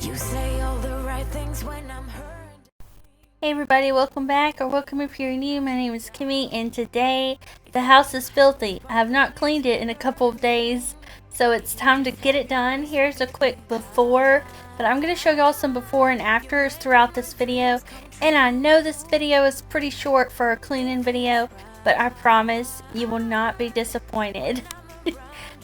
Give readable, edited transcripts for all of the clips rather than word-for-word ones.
You say all the right things when I'm hurt. Hey everybody, welcome back, or welcome if you're new. My name is Kimmy, and today the house is filthy. I have not cleaned it in a couple of days, so it's time to get it done. Here's a quick before, but I'm going to show y'all some before and afters throughout this video. And I know this video is pretty short for a cleaning video, but I promise you will not be disappointed.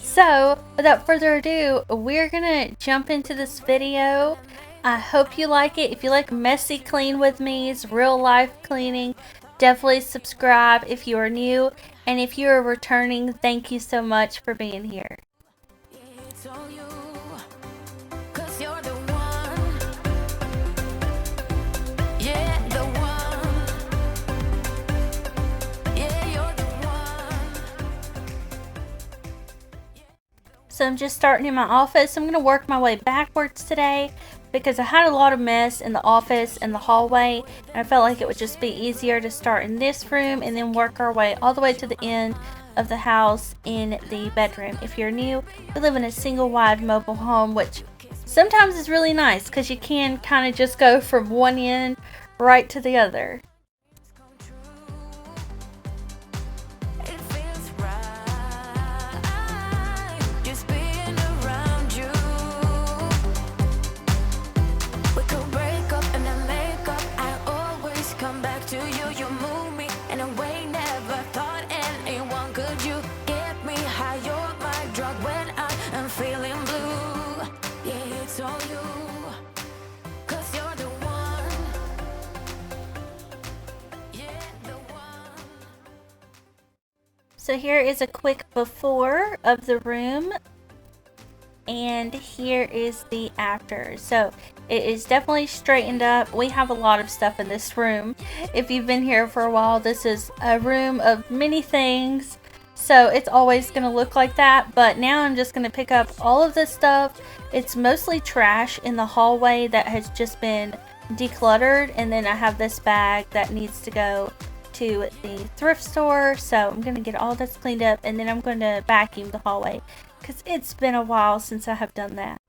So, without further ado, we're gonna jump into this video. I hope you like it. If you like messy clean with me's, real life cleaning, definitely subscribe if you are new. And if you are returning, thank you so much for being here. It's all you, 'cause you're the one. Yeah, the one. Yeah, you're the one. So I'm just starting in my office. I'm going to work my way backwards today because I had a lot of mess in the office and the hallway, and I felt like it would just be easier to start in this room and then work our way all the way to the end of the house in the bedroom. If you're new, we live in a single wide mobile home, which sometimes is really nice because you can kind of just go from one end right to the other. It feels right, just being around you. We could break up and then make up. I always come back to you. You move me in a way never thought anyone could. You get me high, you're my drug when I am feeling blue. Yeah, it's all you, 'cause you're the one. Yeah, the one. So here is a quick before of the room, and here is the after. So it is definitely straightened up. We have a lot of stuff in this room. If you've been here for a while, this is a room of many things, so it's always going to look like that. But now I'm just going to pick up all of this stuff. It's mostly trash in the hallway that has just been decluttered, and then I have this bag that needs to go to the thrift store. So I'm going to get all this cleaned up, and then I'm going to vacuum the hallway because it's been a while since I have done that.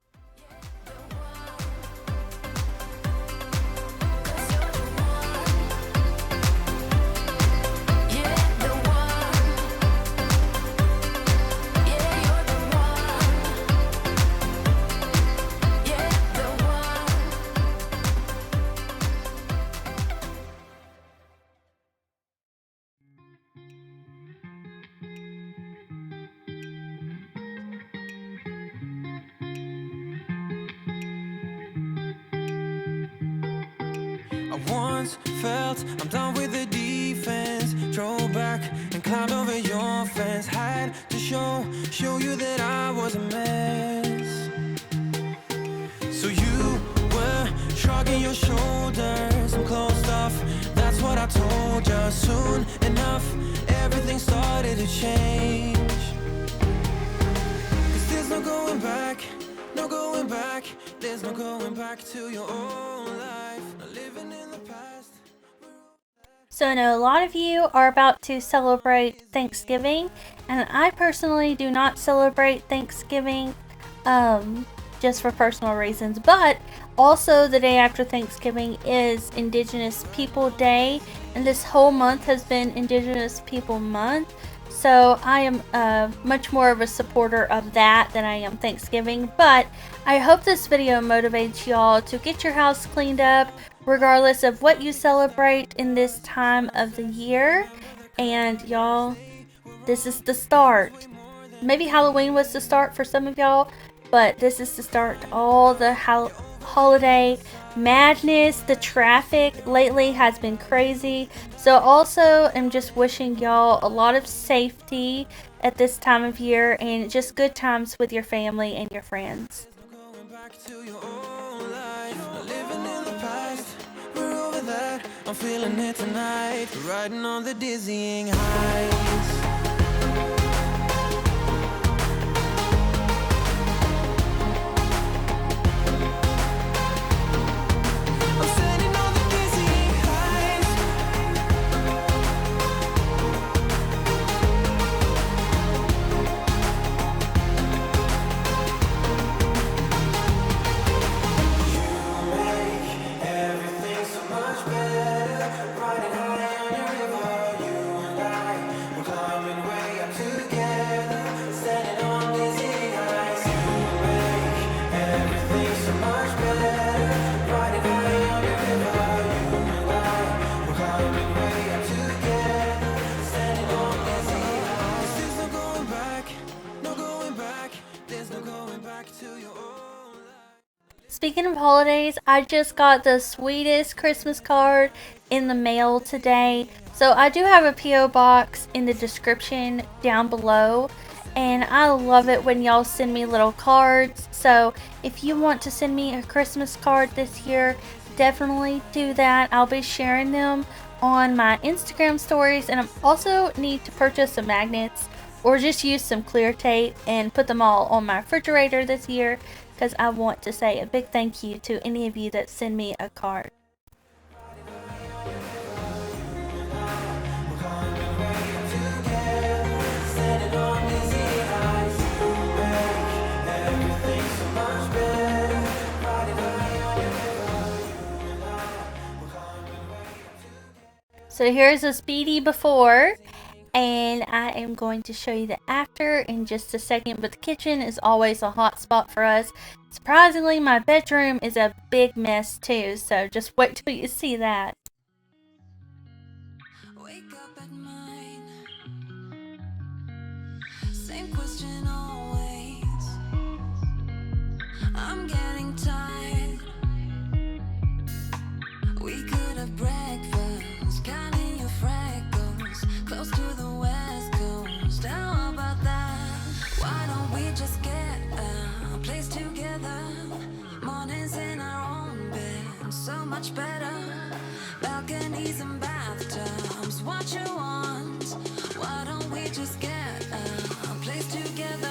I once felt I'm done with the defense. Drove back and climbed over your fence. Had to show you that I was a mess. So you were shrugging your shoulders. I'm closed off, that's what I told you. Soon enough, everything started to change. 'Cause there's no going back, no going back. There's no going back to your old life. No living in the past. So I know a lot of you are about to celebrate Thanksgiving, and I personally do not celebrate Thanksgiving just for personal reasons, but also the day after Thanksgiving is Indigenous People Day, and this whole month has been Indigenous People Month. So I am much more of a supporter of that than I am Thanksgiving. But I hope this video motivates y'all to get your house cleaned up regardless of what you celebrate in this time of the year. And y'all, this is the start. Maybe Halloween was the start for some of y'all, but this is the start to all the holiday madness. The traffic lately has been crazy, so also I'm just wishing y'all a lot of safety at this time of year and just good times with your family and your friends. Going back to your old life. No living in the past. We're over that. I'm feeling it tonight. Riding on the dizzying heights. I'm standing on the dizzying heights. You There's no going back to your old life. Speaking of holidays, I just got the sweetest Christmas card in the mail today. So I do have a P.O. box in the description down below. And I love it when y'all send me little cards. So if you want to send me a Christmas card this year, definitely do that. I'll be sharing them on my Instagram stories. And I also need to purchase some magnets or just use some clear tape and put them all on my refrigerator this year, because I want to say a big thank you to any of you that send me a card. So here's a speedy before, and I am going to show you the after in just a second, but the kitchen is always a hot spot for us. Surprisingly, my bedroom is a big mess too, so just wait till you see that. Wake up at mine. Same question always. I'm getting tired. We could have breakfast, counting your freckles, close to the west coast. How about that? Why don't we just get a place together? Mornings in our own bed, so much better. Balconies and bathtubs, what you want? Why don't we just get a place together?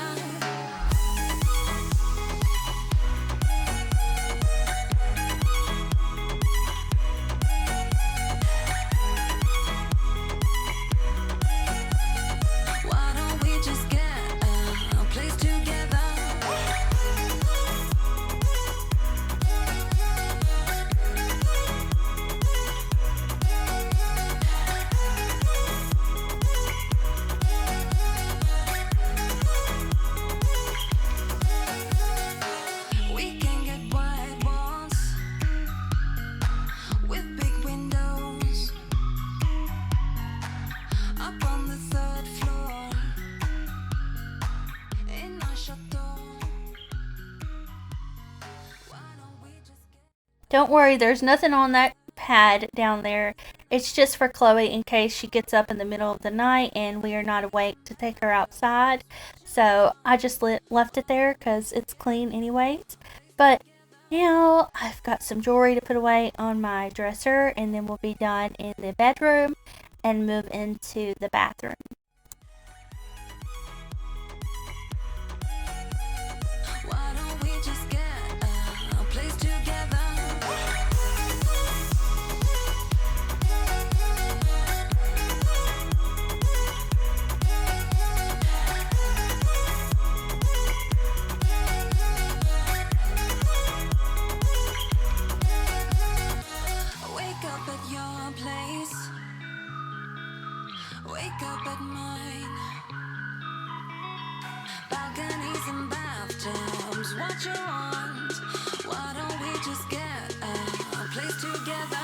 Why don't we just get a place together? We can get white walls with big windows up on the third floor in our chateau. Why don't we just get Don't worry, there's nothing on that pad down there. It's just for Chloe in case she gets up in the middle of the night and we are not awake to take her outside. So I just left it there because it's clean anyways. But now I've got some jewelry to put away on my dresser, and then we'll be done in the bedroom and move into the bathroom. Why don't we just get a place together? Wake up at your place. Wake up at mine. Balconies and bathtubs, what you want? Why don't we just get a place together?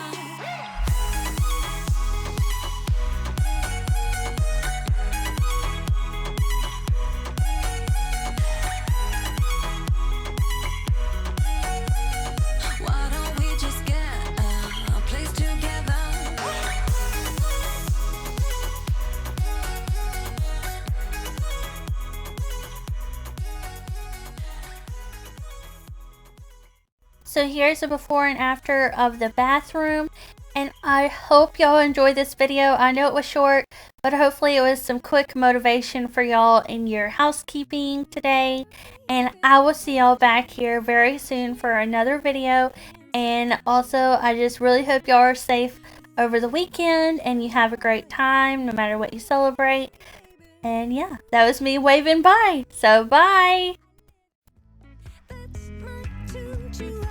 Why don't we just get a place together? So here's a before and after of the bathroom, and I hope y'all enjoyed this video. I know it was short, but hopefully it was some quick motivation for y'all in your housekeeping today. And I will see y'all back here very soon for another video. And also, I just really hope y'all are safe over the weekend and you have a great time no matter what you celebrate. And yeah, that was me waving bye. So bye. That's my tune to